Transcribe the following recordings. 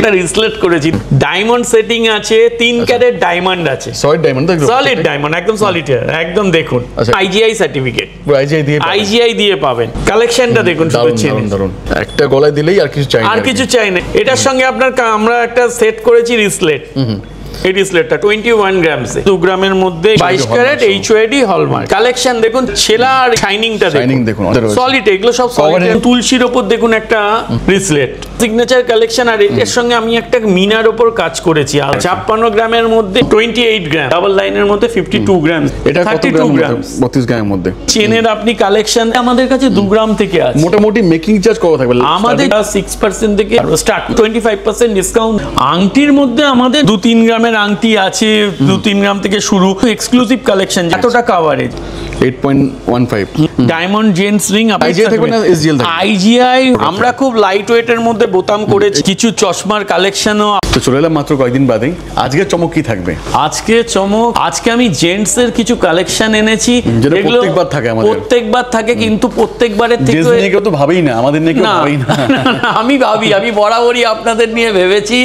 এটা রিসলেট করেছি diamond setting আছে 3 ক্যারেট ডায়মন্ড আছে সলিড ডায়মন্ড সলিড ডায়মন্ড একদম সলিটার একদম দেখুন আইজিআই সার্টিফিকেট আইজিআই দিয়ে পাবেন কালেকশনটা দেখুন দারুন একটা গলায় দিলেই আর কিছু চাই না আর কিছু চাই না এটার সঙ্গে আপনার আমরা একটা সেট করেছি রিসলেট এই রিসলেটটা 21 গ্রামস 2 গ্রামের মধ্যে 22 ক্যারেট এইচওআইডি হলমার্ক কালেকশন দেখুন ছেলা আর শাইনিংটা দেখুন সলিড এগুলো সব সলিড তুলসীর উপর দেখুন একটা রিসলেট সিগনেচার কালেকশন আর এর সঙ্গে আমি একটা মিনার উপর কাজ করেছি আর 56 গ্রামের মধ্যে 28 গ্রাম ডাবল লাইনের মধ্যে 52 গ্রাম এটা 32 গ্রাম 32 গ্রামের মধ্যে চেনের আপনি কালেকশন আমাদের কাছে 2 গ্রাম থেকে আছে মোটামুটি মেকিং চার্জ কত থাকবে আমাদের 6% থেকে স্টার্ট 25% ডিসকাউন্ট আংটির মধ্যে আমাদের 2-3 গ্রামের আংটি আছে 2-3 গ্রাম থেকে শুরু এক্সক্লুসিভ কালেকশন এতটা coverage 8.15 diamond gents ring IGI থাকবে না এসজিএল থাকবে আইজিআই আমরা খুব লাইট ওয়েটের মধ্যে বোতাম করেছি কিছু চশমার কালেকশনও তো চলে এলাম মাত্র কয়েকদিন বাদেই আজকে চমক কি থাকবে আজকে আমি জেন্টস এর কিছু কালেকশন এনেছি যেগুলো প্রত্যেকবার থাকে কিন্তু প্রত্যেকবারের থেকে জেন্টস নিয়ে কেউ তো ভাবেই না আমাদের নিয়ে কেউ ভাবেই না আমি বরাবরই আপনাদের নিয়ে ভেবেছি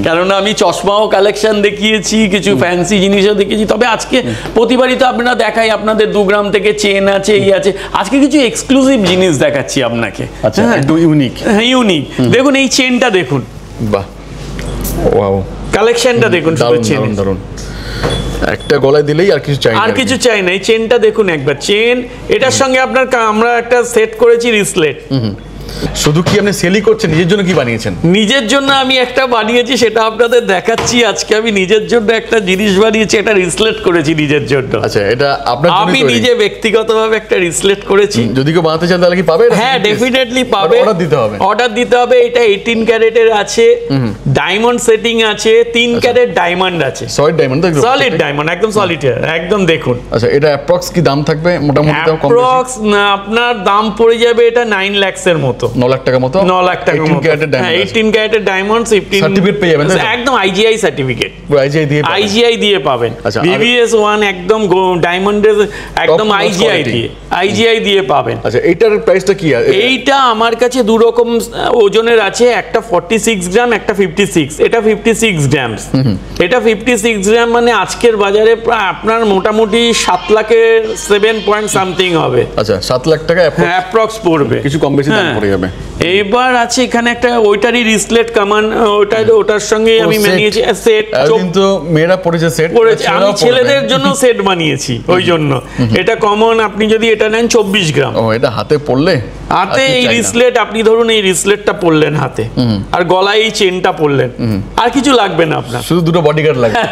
কারণ আমি চশমাও কালেকশন দেখিয়েছি কিছু ফ্যান্সি জিনিসও দেখিয়েছি তবে আজকে প্রতিবারই তো আপনারা দেখাই আপনাদের 2 গ্রাম থেকে চেন আছে এই আছে আজকে কিছু এক্সক্লুসিভ জিনিস দেখাচ্ছি আপনাকে আচ্ছা একটু ইউনিক ইউনিক দেখুন এই চেনটা দেখুন বাহ ওয়াও কালেকশনটা দেখুন দারুন একটা গলায় দিলেই আর কিছু চাই না আর কিছু চাই না এই চেনটা দেখুন একবার চেন এটার সঙ্গে আপনার আমরা একটা সেট করেছি রিসলেট শুধু কি আপনি সেলই করছেন নিজের জন্য কি বানিয়েছেন নিজের জন্য আমি একটা বানিয়েছি সেটা আপনাদের দেখাচ্ছি আজকে আমি নিজের জন্য একটা জিনিস বানিয়েছি এটা রিসলেট করেছি নিজের জন্য আচ্ছা এটা আপনার জন্য আমি নিজে ব্যক্তিগতভাবে একটা রিসলেট করেছি যদি কেউ বানাতে চান তাহলে কি পাবে হ্যাঁ ডেফিনেটলি পাবে অর্ডার দিতে হবে এটা 18 ক্যারেটের আছে ডায়মন্ড সেটিং আছে 3 ক্যারেট ডায়মন্ড আছে সলিড ডায়মন্ড সলিড ডায়মন্ড একদম সলিটার একদম দেখুন আচ্ছা এটা অ্যাপ্রক্স কি দাম থাকবে মোটামুটি কম বেশি অ্যাপ্রক্স আপনার দাম পড়ে যাবে এটা 9 লাখ এর মতো 9 লাখ টাকা মতো 9 লাখ টাকা মতো 18 ক্যারেটের ডায়মন্ড 15 সার্টিফিকেট পেয়ে যাবেন একদম আইজিআই সার্টিফিকেট আইজিআই দিয়ে পাবেন ভিভিএস 1 একদম ডায়মন্ডের একদম আইজিআই দিয়ে পাবেন আচ্ছা এইটার প্রাইসটা কি আছে এইটা আমার কাছে দু রকম ওজনের আছে একটা 46 গ্রাম একটা 56 এটা 56 গ্রাম এটা 56 গ্রাম মানে আজকের বাজারে প্রায় আপনার মোটামুটি 7 লাখের 7 পয়েন্ট সামথিং হবে আচ্ছা 7 লাখ টাকা অ্যাপ্রক্স পড়বে কিছু কম বেশি দাম পড়ে যাবে এবার আছে এখানে একটা ওইটারই রিসলেট কামান ওটার সঙ্গে আমি বানিয়েছি সেট কিন্তু মেয়েরা পড়েছে সেট আমি ছেলেদের জন্য সেট বানিয়েছি ওই জন্য এটা কমন আপনি যদি এটা নেন 24 গ্রাম ও এটা হাতে পড়লে হাতে এই রিসলেট আপনি ধরুন এই রিসলেটটা পরলেন হাতে আর গলায় এই চেনটা পরলেন আর কিছু লাগবে না আপনার শুধু দুটো বডিগার্ড লাগবে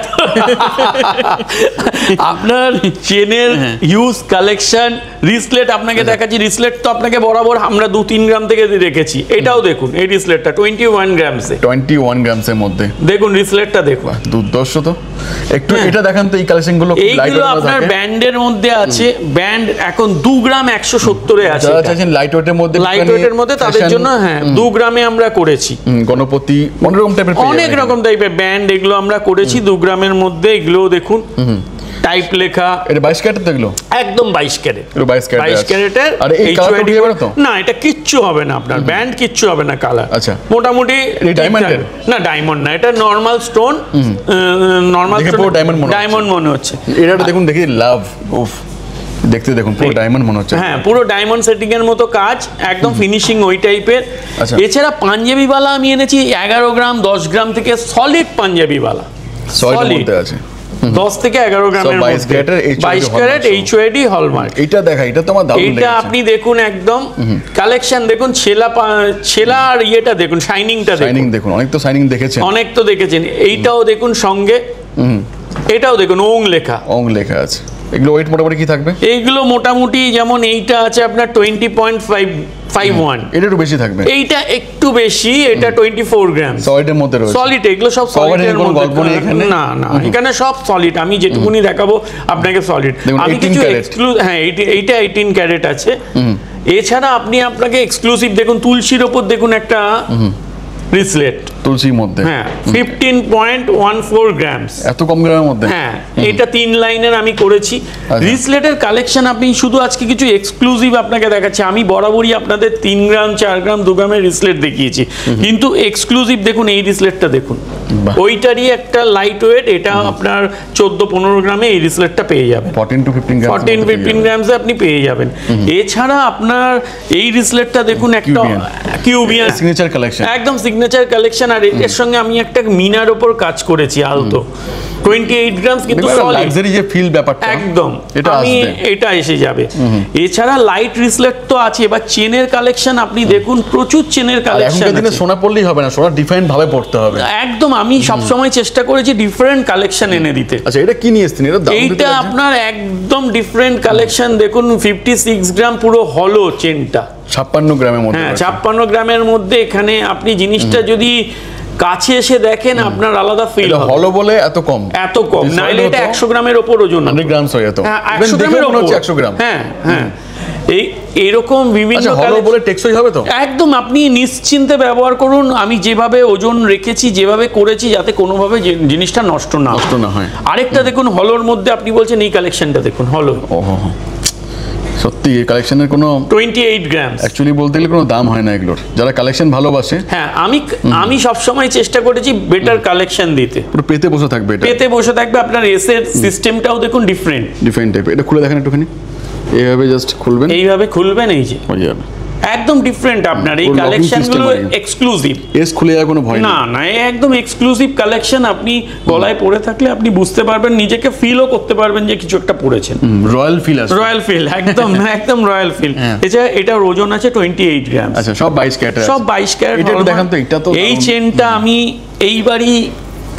আপনার চেনের হিউজ কালেকশন রিসলেট আপনাকে দেখাচ্ছি রিসলেট তো আপনাকে বরাবর আমরা 2-3 গ্রাম থেকে রেখেছি এটাও দেখুন এই রিসলেটটা 21 গ্রামসে 21 গ্রামসের মধ্যে দেখুন রিসলেটটা দেখুন দুর্দর্শ তো একটু এটা দেখান তো এই কালেকশনগুলো এইগুলো আপনার ব্যান্ডের মধ্যে আছে ব্যান্ড এখন 2 গ্রাম 170 এ আছে যারা চাইছেন লাইট ওয়েটের মধ্যে তাদের জন্য হ্যাঁ 2 গ্রামে আমরা করেছি গণপতি অনেক রকম টাইপের ব্যান্ড এগুলো আমরা করেছি 2 গ্রামের মধ্যে এগুলো দেখুন টাইপ লেখা এটা 22 ক্যারেট দেখলো একদম 22 ক্যারেট 22 ক্যারেটের আর এই কালারটা কি হবে তো না এটা কিচ্ছু হবে না আপনার ব্যান্ড কিচ্ছু হবে না কালার আচ্ছা মোটামুটি ডায়মন্ডের না ডায়মন্ড না এটা নরমাল স্টোন নরমাল ডায়মন্ড মনে হচ্ছে এটা দেখুন দেখি লাভ উফ দেখতে দেখুন পুরো ডায়মন্ড মনে হচ্ছে হ্যাঁ পুরো ডায়মন্ড সেটিং এর মতো কাজ একদম ফিনিশিং ওই টাইপের এছাড়া পাঞ্জাবি বালা আমি এনেছি 11 গ্রাম 10 গ্রাম থেকে সলিড পাঞ্জাবি বালা সলিড আছে 10 থেকে 11 গ্রামের মধ্যে 22 ক্যারেট এইচওআইডি হলমার্ক এটা দেখা এটা তোমার দারুণ এটা আপনি দেখুন একদম কালেকশন দেখুন ছেলা আর ইয়েটা দেখুন শাইনিংটা দেখুন অনেক তো শাইনিং দেখেছেন এইটাও দেখুন সঙ্গে এটাও দেখুন ওং লেখা আছে এগুলো ওয়েট মোটামুটি কি থাকবে এইগুলো মোটামুটি যেমন এইটা আছে আপনার 20.51 এটা একটু বেশি থাকবে এইটা একটু বেশি এটা 24 গ্রাম সলিডের মধ্যে রয়েছে সলিড এগুলো সব সলিডের মধ্যে না এখানে সব সলিড আমি যেটুকুনি দেখাবো আপনাকে সলিড আমি কিছু হ্যাঁ এইটা 18 ক্যারেট আছে এছাড়া আপনাকে এক্সক্লুসিভ দেখুন তুলসীর উপর দেখুন একটা রিসলেট তুলসীর মধ্যে, হ্যাঁ 15.14 গ্রামস, এত কম গ্রামের মধ্যে। হ্যাঁ এটা 3 লাইনের আমি করেছি। রিসলেটের কালেকশন আপনি শুধু আজকে কিছু এক্সক্লুসিভ আপনাকে দেখাচ্ছি, আমি বরাবরই আপনাদের 3 গ্রাম 4 গ্রাম 2 গ্রামের রিসলেট দেখিয়েছি, কিন্তু এক্সক্লুসিভ দেখুন এই রিসলেটটা দেখুন, ওইটারই একটা লাইট ওয়েট, এটা আপনার 14-15 গ্রামে এই রিসলেটটা পেয়ে যাবেন, 14-15 গ্রামসে আপনি পেয়ে যাবেন। এছাড়া আপনার এই রিসলেটটা দেখুন একটা কিউবিয়ান সিগনেচার কালেকশন, একদম সিগনেচার কালেকশন, আর এর সঙ্গে আমি একটা মিনার উপর কাজ করেছি আলতো 28 গ্রামস, কিন্তু লাক্সারি যে ফিল ব্যাপারটা একদম এটা এসে যাবে। এছাড়া লাইট রিসলেট তো আছে, এবার চেনের কালেকশন আপনি দেখুন, প্রচুর চেনের কালেকশন আছে। সোনা পড়লেই হবে না, সোনা ডিফারেন্ট ভাবে পড়তে হবে। একদম আমি সবসময় চেষ্টা করেছি ডিফারেন্ট কালেকশন এনে দিতে। আচ্ছা এটা কি নিয়ে এসেছেন? এইটা আপনার একদম ডিফারেন্ট কালেকশন দেখুন, 56 গ্রাম পুরো হলো চেনটা, 56 গ্রামের মধ্যে। হ্যাঁ 56 গ্রামের মধ্যে। এখানে আপনি জিনিসটা যদি কাছে এসে দেখেন আপনার আলাদা ফিল হবে। হলো বলে এত কম নাইলে এটা 100 গ্রামের উপর ওজন, 100 গ্রামস হয়ে যেত। 100 গ্রামের উপর 100 গ্রাম। হ্যাঁ হ্যাঁ এইরকম বিভিন্ন হলো বলে টেকসই হবে তো একদম, আপনি নিশ্চিন্তে ব্যবহার করুন। আমি যেভাবে ওজন রেখেছি, যেভাবে করেছি, যাতে কোনোভাবে জিনিসটা নষ্ট না হয়। আরেকটা দেখুন হলোর মধ্যে, আপনি বলছেন এই কালেকশনটা দেখুন, হলো সত্যি এই কালেকশনের কোনো 28 গ্রাম অ্যাকচুয়ালি বলতে গেলে কোনো দাম হয় না এগুলোর, যারা কালেকশন ভালোবাসে। হ্যাঁ আমি সব সময় চেষ্টা করেছি বেটার কালেকশন দিতে, পুরো পেতে বসে থাকবে, এটা পেতে বসে থাকবে। আপনার এস এর সিস্টেমটাও দেখুন ডিফারেন্ট টাইপ। এটা খুলে দেখেন একটুখানি, এইভাবে জাস্ট খুলবেন, এইভাবে খুলবেন, এই যে হয়ে যাবে একদম ডিফারেন্ট। আপনার এই কালেকশনগুলো এক্সক্লুসিভ, এস খুলে যাওয়ার কোনো ভয় না না, একদম এক্সক্লুসিভ কালেকশন। আপনি গলায় পরে থাকলে আপনি বুঝতে পারবেন, নিজেকে ফিলও করতে পারবেন যে কিছু একটা পরেছেন, রয়্যাল ফিল আছে, রয়্যাল ফিল একদম একদম রয়্যাল ফিল। এছাড়া এটার ওজন আছে 28 গ্রাম। আচ্ছা সব 22 ক্যারেট, সব 22 ক্যারেট। এটা দেখান তো, এটা তো এই চেনটা আমি এইবারই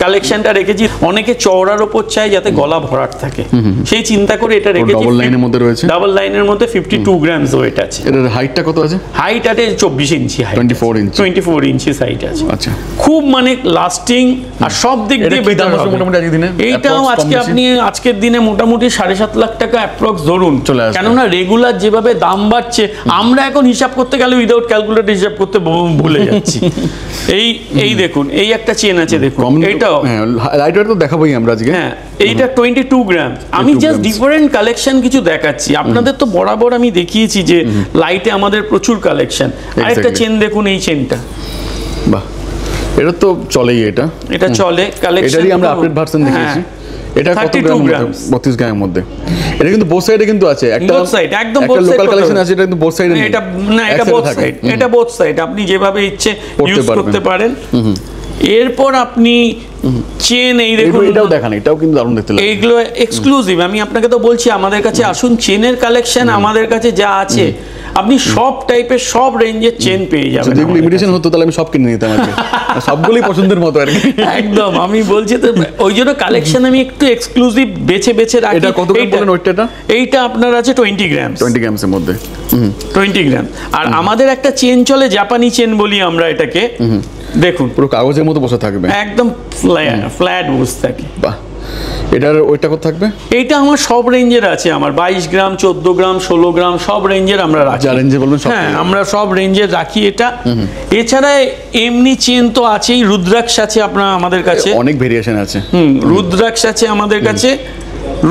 কালেকশনটা রেখেছি। অনেকে চওড়ার উপর চাই যাতে গলা ভরাট থাকে, সেই চিন্তা করে এটা রেখেছি। ডাবল লাইনের মধ্যে রয়েছে, ডাবল লাইনের মধ্যে 52 গ্রামস ওয়েট আছে। এর হাইটটা কত আছে? হাইট আছে 24 ইঞ্চি, হাইট 24 ইঞ্চি হাইট আছে। আচ্ছা খুব মানে লাস্টিং আর সব দিক দিয়ে বেটার হবে মোটামুটি আজকের দিনে। এইটাও আজকের দিনে মোটামুটি 7.5 লাখ টাকা অ্যাপ্রক্স ধরুন, কেননা রেগুলার যেভাবে দাম বাড়ছে, আমরা এখন হিসাব করতে গেলে উইদাউট ক্যালকুলেটর হিসাব করতে ভুলে যাচ্ছি। এই দেখুন, এই একটা চেন আছে দেখুন, এইটাও লাইট ওয়েট তো দেখাবোই আমরা আজকে। হ্যাঁ এইটা 22 গ্রাম। আমি জাস্ট ডিফারেন্ট কালেকশন কিছু দেখাচ্ছি আপনাদের। তো বরাবর আমি দেখিয়েছি যে লাইটে আমাদের প্রচুর কালেকশন। আরেকটা চেন দেখুন, এই চেনটা, বাহ এটা তো চলেই, এটা চলে কালেকশন। এটারই আমরা আপডেট ভার্সন দেখিয়েছি। এটা কত গ্রাম? 32 গ্রামের মধ্যে। এটা কিন্তু বোথ সাইডে কিন্তু আছে, একটা বোথ সাইড একদম বোথ সাইড লোকাল কালেকশন আছে, এটা কিন্তু বোথ সাইডে নেই। এটা না, এটা বোথ সাইড, এটা বোথ সাইড, আপনি যেভাবে ইচ্ছে ইউজ করতে পারেন। এরপর আপনি চেন এই দেখুন, এটাও দেখান, এটাও কিন্তু দারুণ দেখতে লাগে। এইগুলো এক্সক্লুসিভ। আমি আপনাকে তো বলছি আমাদের কাছে আসুন, চেনের কালেকশন আমাদের কাছে যা আছে আপনি সব টাইপের সব রেঞ্জের চেন পেয়ে যাবেন। যদি এগুলো ইমিটেশন হতো তাহলে আমি সব কিনে নিতাম আর কি, সবগুলোই পছন্দের মতো আর কি। একদম আমি বলছি তো, ওই জন্য কালেকশন আমি একটু এক্সক্লুসিভ বেছে রাখি। এটা কত গ্রাম বলেন ওইটা? এইটা আপনার আছে 20 গ্রাম, 20 গ্রামসের মধ্যে 20 গ্রাম। আর আমাদের একটা চেন চলে, জাপানি চেন বলি আমরা এটাকে, দেখুন পুরো কাগজের মতো বসে থাকবে, একদম ফ্ল্যাট বসে থাকে। বাহ এটার ওইটা কত থাকবে? এইটা আমার সব রেঞ্জের আছে, আমার 22 গ্রাম 14 গ্রাম 16 গ্রাম সব রেঞ্জের আমরা রাখি। যা রেঞ্জে বলবেন সব, হ্যাঁ আমরা সব রেঞ্জের রাখি এটা। এছাড়া এমনি চেন তো আছেই, রুদ্রাক্ষ আছে আপনার আমাদের কাছে, অনেক ভেরিয়েশন আছে। রুদ্রাক্ষ আছে আমাদের কাছে।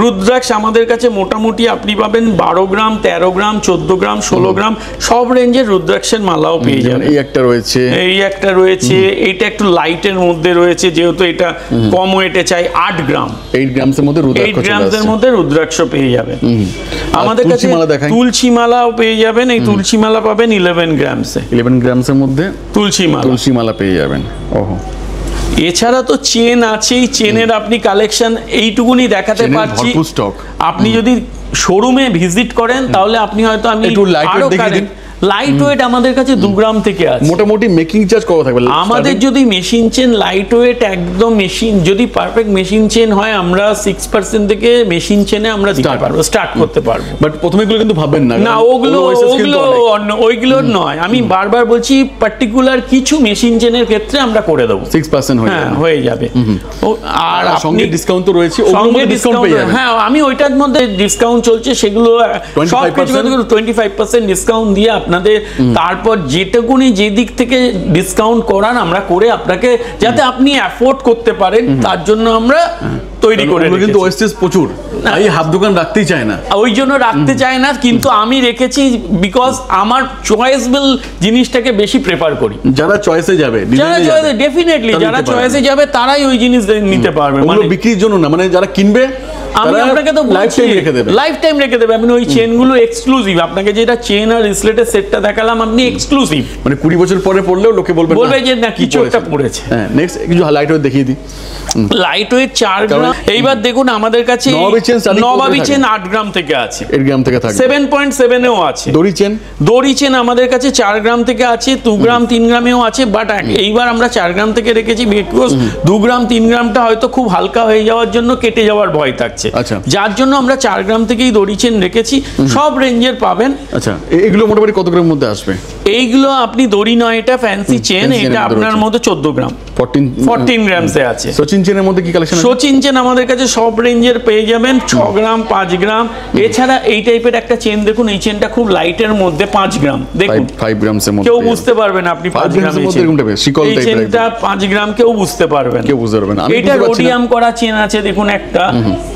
রুদ্রাক্ষ আমাদের কাছে মোটামুটি আপনি পাবেন 12 গ্রাম 13 গ্রাম 14 গ্রাম 16 গ্রাম সব রেঞ্জের রুদ্রাক্ষের মালাও পেয়ে যাবেন। এই একটা রয়েছে, এইটা একটু লাইটের মধ্যে রয়েছে, যেহেতু এটা কম ওয়েটে চাই। 8 গ্রাম 8 গ্রামসের মধ্যে রুদ্রাক্ষ, 8 গ্রামসের মধ্যে রুদ্রাক্ষ পেয়ে যাবেন। আমাদের কাছে তুলসী মালাও পেয়ে যাবেন। এই তুলসী মালা পাবেন 11 গ্রামসে, 11 গ্রামসের মধ্যে তুলসী মালা পেয়ে যাবেন। ওহো, এছাড়া তো চেন আছেই। চেনের আপনি কালেকশন এইটুকুনি দেখাতে পারছি। আপনি যদি শোরুমে ভিজিট করেন তাহলে আপনি হয়তো, আমি আরো লাইট ওয়েট আমাদের কাছে 2 গ্রাম থেকে আছে। মোটামুটি মেকিং চার্জ কত থাকবে আমাদের? যদি মেশিন চেন লাইট ওয়েট একদম মেশিন, যদি পারফেক্ট মেশিন চেন হয়, আমরা 6% থেকে মেশিন চেনে আমরা স্টার্ট করতে পারবো। বাট প্রথমে এগুলো কিন্তু ভাবেন না, না ওইগুলো নয়। আমি বারবার বলছি, পার্টিকুলার কিছু মেশিন চেনের ক্ষেত্রে আমরা করে দেবো, 6% হয়ে যাবে। আর সঙ্গে ডিসকাউন্ট তো রয়েছে, হ্যাঁ আমি ওইটার মধ্যে ডিসকাউন্ট চলছে, সেগুলো সব কিছু 25% ডিসকাউন্ট দিয়ে আপনার আপনাদের তারপর যেটুকুনি যে দিক থেকে ডিসকাউন্ট করান আমরা করে আপনাকে যাতে আপনি অ্যাফোর্ড করতে পারেন তার জন্য আমরা তৈরি করে রেখেছি। কিন্তু ওয়েস্টেজ প্রচুর, এই হাফ দোকান রাখতেই চায় না, ওই জন্য রাখতে চায় না, কিন্তু আমি রেখেছি বিকজ আমার চয়েসেবল জিনিসটাকে বেশি প্রেফার করি। যারা চয়েসে যাবে, যারা চয়েসে ডেফিনেটলি যারা চয়েসে যাবে তারাই ওই জিনিস নিতে পারবে, মানে বিক্রির জন্য না, মানে যারা কিনবে আমি আপনাকে তো লাইফ টাইম রেখে দেবে, লাইফ টাইম রেখে দেবে। আমি ওই চেনগুলো এক্সক্লুসিভ, আপনাকে যেটা চেন আর রিসলেটের সেটটা দেখালাম আপনি এক্সক্লুসিভ, মানে 20 বছর পরে পড়লেও লোকে বলবে যে না কিছু একটা পড়েছে। হ্যাঁ, নেক্সট কিছু লাইট ওয়েট দেখিয়ে দিই। লাইট ওয়েট 4 গ্রাম। এইবার দেখুন আমাদের কাছে নবাবী চেন 8 গ্রাম থেকে আছে, 8 গ্রাম থেকে থাকে, 7.7 এও আছে। দড়ি চেন আমাদের কাছে 4 গ্রাম থেকে আছে, 2 গ্রাম 3 গ্রামেও আছে, বাট এইবার আমরা 4 গ্রাম থেকে রেখেছি বিকজ 2 গ্রাম 3 গ্রামটা হয়তো খুব হালকা হয়ে যাওয়ার জন্য কেটে যাওয়ার ভয় থাকছে, যার জন্য আমরা 4 গ্রাম থেকেই দড়ি চেন রেখেছি, সব রেঞ্জের পাবেন। আচ্ছা, এগুলো মোটামুটি কত গ্রামের মধ্যে আসবে? এইগুলো আপনি দড়ি নয়, এটা ফ্যান্সি চেন, এটা আপনার মধ্যে 14 গ্রাম 14 গ্রামসে আছে। সচিন চেনের মধ্যে কি কালেকশন আছে? সচিন চেন আমাদের কাছে সব রেঞ্জের পেয়ে যাবেন, 6 গ্রাম 5 গ্রাম। এছাড়া এই টাইপের একটা চেন দেখুন, এই চেনটা খুব লাইটের মধ্যে 5 গ্রাম, দেখুন 5 গ্রামসের মধ্যে কেউ বুঝতে পারবে না আপনি 5 গ্রামের মধ্যে শিকল টাইপের, এই চেনটা 5 গ্রাম কেউ বুঝতে পারবে না, কেউ বুঝতে পারবে না। এটা রোডিয়াম করা চেন আছে দেখুন, একটা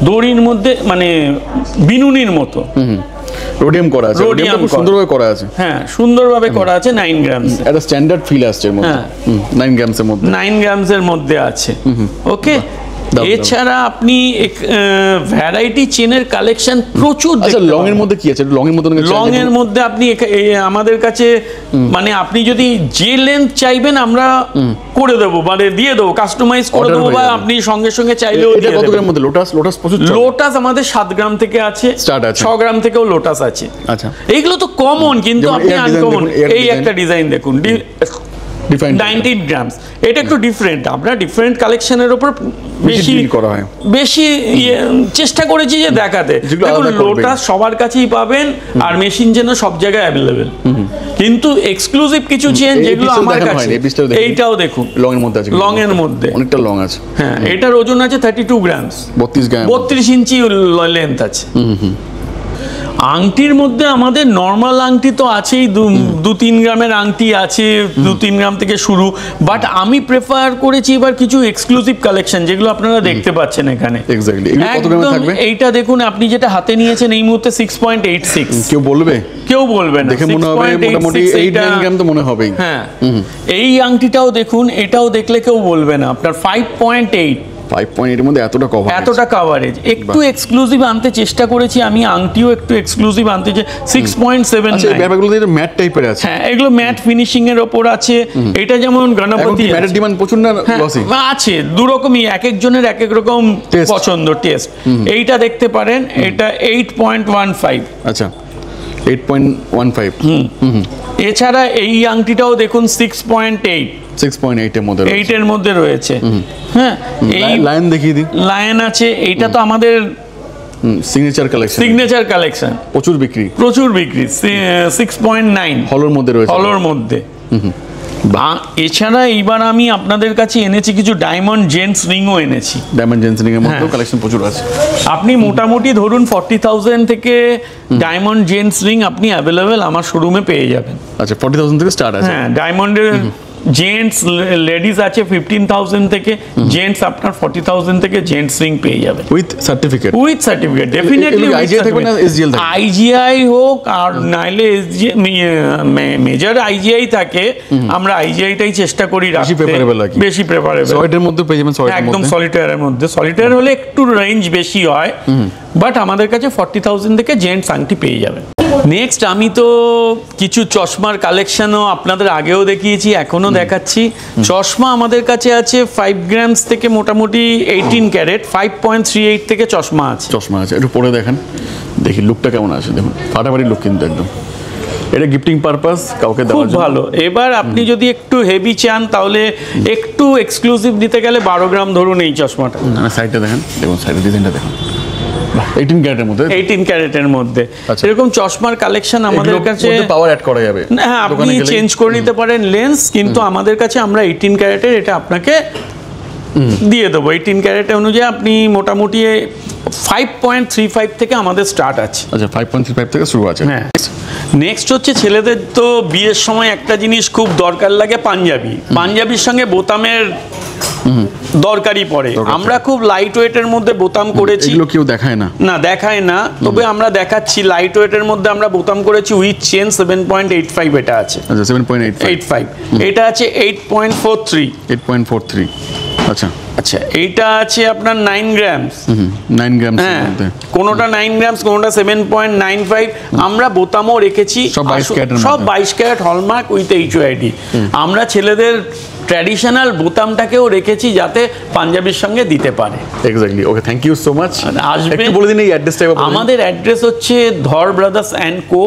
দড়ির মধ্যে মানে বিনুনির মতো রোডিয়াম করা আছে, রোডিয়াম খুব সুন্দরভাবে করা আছে। হ্যাঁ, সুন্দরভাবে করা আছে, 9 গ্রামস, একটা স্ট্যান্ডার্ড ফিল আসছে এর মধ্যে। 9 গ্রামসের মধ্যে, 9 গ্রামসের মধ্যে আছে। ওকে, এছাড়া আপনি ভ্যারাইটি চেনের কালেকশন প্রচুর। আচ্ছা, লং এর মধ্যে কি আছে? লং এর মধ্যে লং এর মধ্যে আপনি আমাদের কাছে মানে আপনি যদি যে লেন্থ চাইবেন আমরা করে দেবো, মানে দিয়ে দেবো, কাস্টমাইজ করে দেবো, বা আপনি সঙ্গে সঙ্গে চাইলেও দিয়ে দেবো। কত গ্রামের মধ্যে লোটাস? লোটাস প্রচুর, লোটাস আমাদের 7 গ্রাম থেকে আছে, স্টার্ট আছে, 6 গ্রাম থেকেও লোটাস আছে। আচ্ছা, এইগুলো তো কমন, কিন্তু আপনি আনকমন। এই একটা ডিজাইন দেখুন, 19 গ্রামস, এটা একটু ডিফারেন্ট। আমরা ডিফারেন্ট কালেকশনের উপর বেশি চেষ্টা করেছি যে দেখাতে। দেখুন, লোটাস সবার কাছেই পাবেন, আর মেশিন যেন সব জায়গায় অ্যাভেলেবেল, কিন্তু এক্সক্লুসিভ কিছু চেন যেগুলো আমার কাছে, এইটাও দেখুন লং এর মধ্যে আছে, লং এর মধ্যে অনেকটা লং আছে। হ্যাঁ, এটার ওজন আছে 32 গ্রামস, 32 ইঞ্চি লেন্থ আছে। আংটির মধ্যে আমাদের নর্মাল আংটি তো আছেই, 2-3 গ্রামের আংটি আছে, 2-3 গ্রাম থেকে শুরু, বাট আমি প্রেফার করেছি এবার কিছু এক্সক্লুসিভ কালেকশন যেগুলো আপনারা দেখতে পাচ্ছেন এখানে। এক্স্যাক্টলি, এগুলো কত গ্রামে থাকবে? এইটা দেখুন, আপনি যেটা হাতে নিয়েছেন এই মুহূর্তে 6.86। কেউ বলবে? কেউ বলবে না, দেখে মনে হবে মোটামুটি 8-9 গ্রাম তো মনে হবেই। হ্যাঁ, এই আংটিটাও দেখুন, এটাও দেখলে কেউ বলবে না আপনার 5.8। 5.8 এর মধ্যে এতটা কভারেজ। একটু এক্সক্লুসিভ আনতে চেষ্টা করেছি আমি, আংটিও একটু এক্সক্লুসিভ আনতে, যে 6.7। আচ্ছা, এই ব্যাপারগুলো তো ম্যাট টাইপের আছে। হ্যাঁ, এগুলো ম্যাট ফিনিশিং এর উপর আছে। এটা যেমন গণপতি, ম্যাটের ডিমান্ড প্রচুর না লসি আছে, দু রকমই, এক একজনের এক এক রকম পছন্দ, টেস্ট। এইটা দেখতে পারেন, এটা 8.15। আচ্ছা, 8.15। এছাড়া এই আংটিটাও দেখুন 6.8 এর মধ্যে, 8 এর মধ্যে রয়েছে। হ্যাঁ, এই লায়ন দেখিয়ে দিই। লায়ন আছে, এইটা তো আমাদের সিগনেচার কালেকশন, প্রচুর বিক্রি 6.9 হলোর মধ্যে রয়েছে, হলোর মধ্যে। এছাড়া এইবার আমি আপনাদের কাছে এনেছি কিছু ডায়মন্ড জেন্টস রিংও এনেছি। ডায়মন্ড জেন্টস রিং এর মধ্যে কালেকশন প্রচুর আছে। আপনি মোটামুটি ধরুন 40,000 থেকে ডায়মন্ড জেন্টস রিং আপনি অ্যাভেলেবেল আমার শোরুমে পেয়ে যাবেন। আচ্ছা, 40,000 থেকে স্টার্ট আছে। হ্যাঁ, ডায়মন্ডের জেন্টস লেডিস আছে 15,000 থেকে, জেন্টস আপনার 40,000 থেকে জেন্টস রিং পেয়ে যাবে উইথ সার্টিফিকেট। ডেফিনেটলি আইজিআই থাকবে না এসজিএল থাকবে? আইজিআই হোক আর নাইলে মেজর আইজিআই থাকে, আমরা আইজিআইটাই চেষ্টা করি রাখতে, বেশি প্রেফারেবল। সলিটারের মধ্যে পেয়ে যাবেন, একদম সলিটারের মধ্যে। সলিটার হলে একটু রেঞ্জ বেশি হয়, বাট আমাদের কাছে 40,000 থেকে জেন্টস আংটি পেয়ে যাবেন। নেক্সট আমি তো কিছু চশমার কালেকশনও আপনাদের আগেও দেখিয়েছি, এখনো দেখাচ্ছি। চশমা আমাদের কাছে আছে 5 গ্রামস থেকে মোটামুটি 18 ক্যারেট, 5.38 থেকে চশমা আছে। একটু পরে দেখেন, দেখি লুকটা কেমন আছে। দেখুন, ফাটাফাটি লুক কিন্তু একদম। এটা গিফটিং পারপাস, কাউকে দেওয়ার জন্য ভালো। এবার আপনি যদি একটু হেভি চান, তাহলে একটু এক্সক্লুসিভ নিতে গেলে 12 গ্রাম ধরুন এই চশমাটা। সাইডটা দেখেন, দেখুন সাইডের ডিজাইনটা দেখুন, 18 ক্যারেটের মধ্যে এরকম চশমার কালেকশন আমাদের কাছে। পাওয়ার অ্যাড করা যাবে, হ্যাঁ, আপনি চেঞ্জ করে নিতে পারেন লেন্স, কিন্তু আমাদের কাছে আমরা 18 ক্যারেটের এটা আপনাকে দিয়ে দেবো। 18 ক্যারেট অনুযায়ী আপনি মোটামুটি 5.35 থেকে আমাদের স্টার্ট আছে। আচ্ছা 5.35 থেকে শুরু আছে। হ্যাঁ। নেক্সট হচ্ছে ছেলেদের তো বিয়ের সময় একটা জিনিস খুব দরকার লাগে, পাঞ্জাবি। পাঞ্জাবির সঙ্গে বোতামের দরকারই পড়ে। আমরা খুব লাইট ওয়েটের মধ্যে বোতাম করেছি। এগুলো কেউ দেখায় না, না দেখায় না, তবে আমরা দেখাচ্ছি লাইট ওয়েটের মধ্যে আমরা বোতাম করেছি উইথ চেন 7.85 এটা আছে। আচ্ছা 7.85 এটা আছে 8.43। 8.43 আচ্ছা আচ্ছা এইটা আছে আপনার 9 গ্রামস। 9 গ্রাম হ্যাঁ, কোনোটা 9 গ্রামস, কোনোটা 7.95। আমরা বোতামও রেখেছি সব 22 ক্যারেটের সব 22 ক্যারেট হলমার্ক উইথ HYD। আমরা ছেলেদের ট্র্যাডিশনাল বোতামটাকেও রেখেছি যাতে পাঞ্জাবির সঙ্গে দিতে পারে। Exactly. Okay, thank you so much. আসবে, একটু বলে দিন এই অ্যাড্রেসটা। আমাদের অ্যাড্রেস হচ্ছে ধর brothers and co,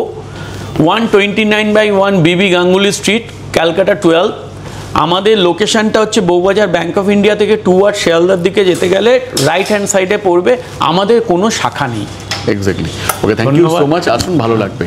129/1 BB Ganguly street, Calcutta 12। আমাদের লোকেশনটা হচ্ছে বউবাজার ব্যাংক অফ ইন্ডিয়া থেকে টুয়ার্ড শিয়ালদার দিকে যেতে গেলে রাইট হ্যান্ড সাইডে পড়বে। আমাদের কোনো শাখা নেই। Exactly. Okay, thank you so much. আসুন, ভালো লাগবে।